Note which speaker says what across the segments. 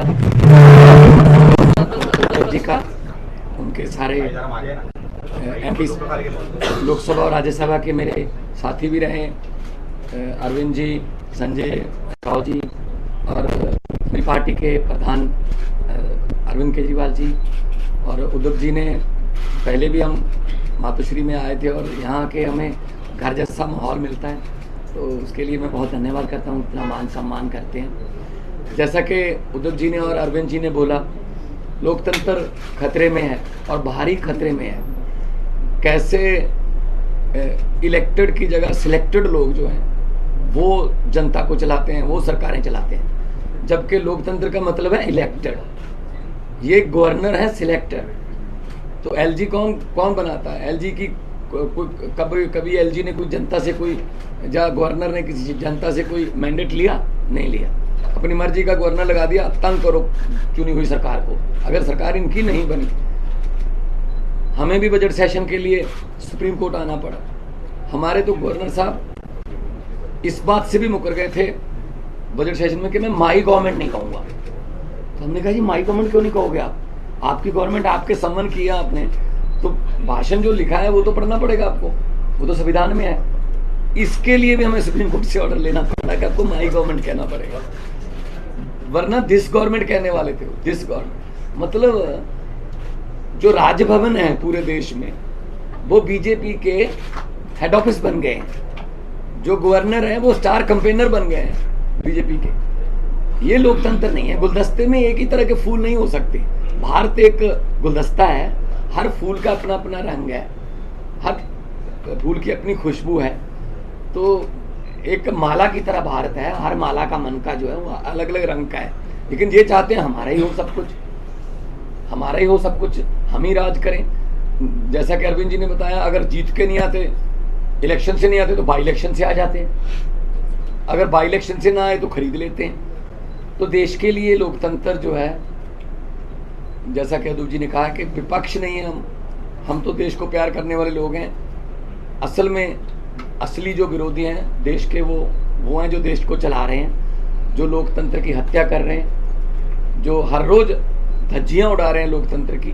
Speaker 1: धन्यवाद जी का, उनके सारे एमपी लोकसभा और राज्यसभा के मेरे साथी भी रहे, अरविंद जी, संजय राव जी और मेरी पार्टी के प्रधान अरविंद केजरीवाल जी और उद्धव जी ने पहले भी हम मातोश्री में आए थे और यहाँ के हमें घर जैसा माहौल मिलता है, तो उसके लिए मैं बहुत धन्यवाद करता हूँ, इतना मान सम्मान करते हैं। जैसा कि उद्धव जी ने और अरविंद जी ने बोला, लोकतंत्र खतरे में है और भारी खतरे में है। कैसे इलेक्टेड की जगह सिलेक्टेड लोग जो हैं वो जनता को चलाते हैं, वो सरकारें चलाते हैं, जबकि लोकतंत्र का मतलब है इलेक्टेड। ये गवर्नर है सिलेक्टेड। तो एलजी कौन बनाता है? एलजी की कभी एलजी ने कोई जनता से कोई गवर्नर ने किसी जनता से कोई मैंडेट लिया? नहीं लिया। अपनी मर्जी का गवर्नर लगा दिया, तंग करो चुनी हुई सरकार को। अगर सरकार इनकी नहीं बनी, हमें भी बजट सेशन के लिए सुप्रीम कोर्ट आना पड़ा। हमारे तो गवर्नर साहब इस बात से भी मुकर गए थे बजट सेशन में कि मैं माई गवर्नमेंट नहीं कहूँगा। तो हमने कहा जी माई गवर्नमेंट क्यों नहीं कहोगे आप? आपकी गवर्नमेंट, आपके सम्मान किया आपने, तो भाषण जो लिखा है वो तो पढ़ना पड़ेगा आपको, वो तो संविधान में है। इसके लिए भी हमें सुप्रीम कोर्ट से ऑर्डर लेना पड़ा कि आपको माई गवर्नमेंट कहना पड़ेगा, वरना दिस गवर्नमेंट कहने वाले थे। दिस गवर्नमेंट मतलब जो राजभवन है पूरे देश में वो बीजेपी के हेड ऑफिस बन गए हैं, जो गवर्नर है वो स्टार कैंपेनर बन गए हैं बीजेपी के। ये लोकतंत्र नहीं है। गुलदस्ते में एक ही तरह के फूल नहीं हो सकते। भारत एक गुलदस्ता है, हर फूल का अपना अपना रंग है, हर फूल की अपनी खुशबू है। तो एक माला की तरह भारत है, हर माला का मन का जो है वो अलग अलग रंग का है। लेकिन ये चाहते हैं हमारा ही हो सब कुछ, हमारा ही हो सब कुछ, हम ही राज करें। जैसा कि अरविंद जी ने बताया, अगर जीत के नहीं आते, इलेक्शन से नहीं आते तो बाई इलेक्शन से आ जाते हैं, अगर बाई इलेक्शन से ना आए तो खरीद लेते हैं। तो देश के लिए लोकतंत्र जो है, जैसा कि उद्धव जी ने कहा कि विपक्ष नहीं है हम तो देश को प्यार करने वाले लोग हैं। असल में असली जो विरोधी हैं देश के वो हैं जो देश को चला रहे हैं, जो लोकतंत्र की हत्या कर रहे हैं, जो हर रोज धज्जियां उड़ा रहे हैं लोकतंत्र की।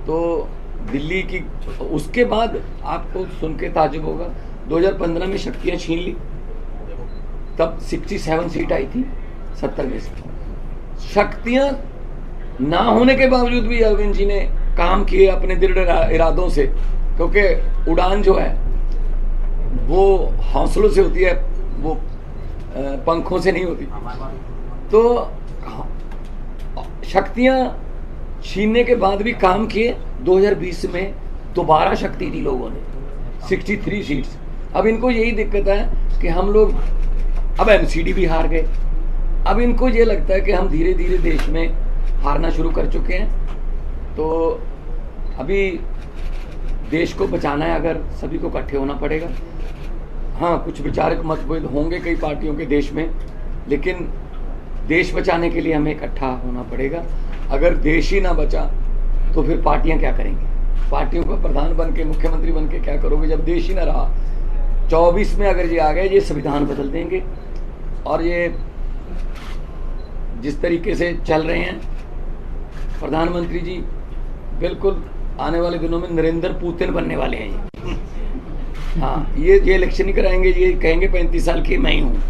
Speaker 1: तो दिल्ली की, उसके बाद आपको सुन के ताजुब होगा, 2015 में शक्तियां छीन ली, तब 67 सीट आई थी 70 में से। शक्तियां ना होने के बावजूद भी अरविंद जी ने काम किए अपने दृढ़ इरादों से, क्योंकि उड़ान जो है वो हौसलों से होती है, वो पंखों से नहीं होती। तो शक्तियां छीनने के बाद भी काम किए। 2020 में दोबारा शक्ति दी लोगों ने, 63 सीट्स। अब इनको यही दिक्कत है कि हम लोग अब एमसीडी भी हार गए। अब इनको ये लगता है कि हम धीरे धीरे देश में हारना शुरू कर चुके हैं। तो अभी देश को बचाना है, अगर सभी को इकट्ठे होना पड़ेगा। हाँ, कुछ विचारक मतभेद होंगे कई पार्टियों के देश में, लेकिन देश बचाने के लिए हमें इकट्ठा होना पड़ेगा। अगर देश ही ना बचा तो फिर पार्टियां क्या करेंगी? पार्टियों का प्रधान बन के, मुख्यमंत्री बन के क्या करोगे जब देश ही ना रहा? 24 में अगर ये आ गए, ये संविधान बदल देंगे। और ये जिस तरीके से चल रहे हैं प्रधानमंत्री जी, बिल्कुल आने वाले दिनों में नरेंद्र पुतिन बनने वाले हैं ये। हाँ, ये इलेक्शन ही कराएंगे, ये कहेंगे 35 साल की मैं ही हूँ,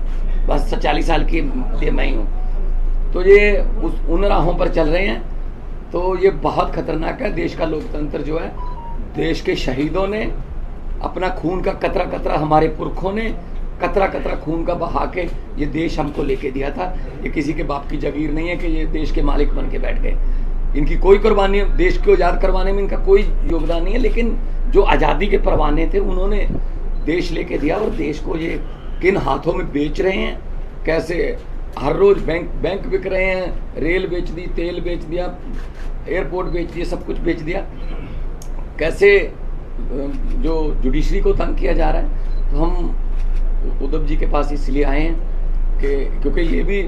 Speaker 1: बस 40 साल की ये मैं ही हूँ। तो ये उन राहों पर चल रहे हैं। तो ये बहुत खतरनाक है। देश का लोकतंत्र जो है, देश के शहीदों ने अपना खून का कतरा कतरा, हमारे पुरखों ने कतरा कतरा खून का बहा के ये देश हमको लेके दिया था। ये किसी के बाप की जागीर नहीं है कि ये देश के मालिक बन के बैठ गए। इनकी कोई कुर्बानी, देश को आज़ाद करवाने में इनका कोई योगदान नहीं है, लेकिन जो आज़ादी के परवाने थे उन्होंने देश लेके दिया। और देश को ये किन हाथों में बेच रहे हैं, कैसे हर रोज बैंक बिक रहे हैं, रेल बेच दी, तेल बेच दिया, एयरपोर्ट बेच दिया, सब कुछ बेच दिया। कैसे जो जुडिशरी को तंग किया जा रहा है। तो हम उद्धव जी के पास इसलिए आए हैं कि क्योंकि ये भी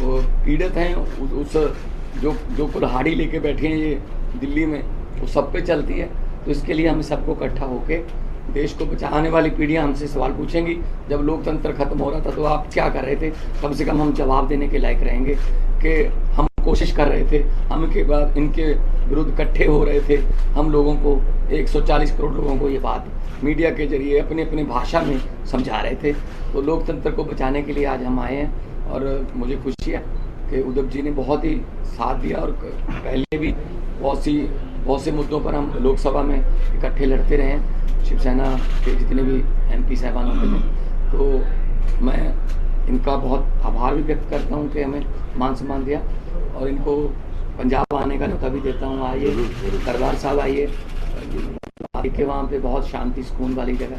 Speaker 1: पीड़ित हैं उस जो कुल्हाड़ी लेके बैठे हैं ये दिल्ली में, वो सब पे चलती है। तो इसके लिए हम सबको इकट्ठा होके देश को बचाने वाली पीढ़ियां हमसे सवाल पूछेंगी, जब लोकतंत्र खत्म हो रहा था तो आप क्या कर रहे थे? कम से कम हम जवाब देने के लायक रहेंगे कि हमको कोशिश कर रहे थे, हम के बाद इनके विरुद्ध इकट्ठे हो रहे थे, हम लोगों को 140 करोड़ लोगों को ये बात मीडिया के जरिए अपने अपने भाषा में समझा रहे थे। तो लोकतंत्र को बचाने के लिए आज हम आए हैं और मुझे खुशी है कि उद्धव जी ने बहुत ही साथ दिया और पहले भी बहुत से मुद्दों पर हम लोकसभा में इकट्ठे लड़ते रहे हैं, शिवसेना के जितने भी MP साहबान होते थे। तो मैं इनका बहुत आभार भी व्यक्त करता हूं कि हमें मान सम्मान दिया और इनको पंजाब आने का न्योता भी देता हूं। आइए दरबार साहब, आइए के वहाँ पे बहुत शांति सुकून वाली जगह,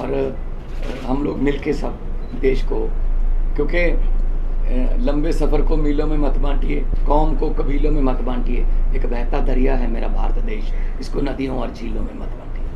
Speaker 1: और हम लोग मिलके सब देश को, क्योंकि लंबे सफ़र को मीलों में मत बांटिए, कौम को कबीलों में मत बांटिए, एक बहता दरिया है मेरा भारत देश, इसको नदियों और झीलों में मत बांटिए।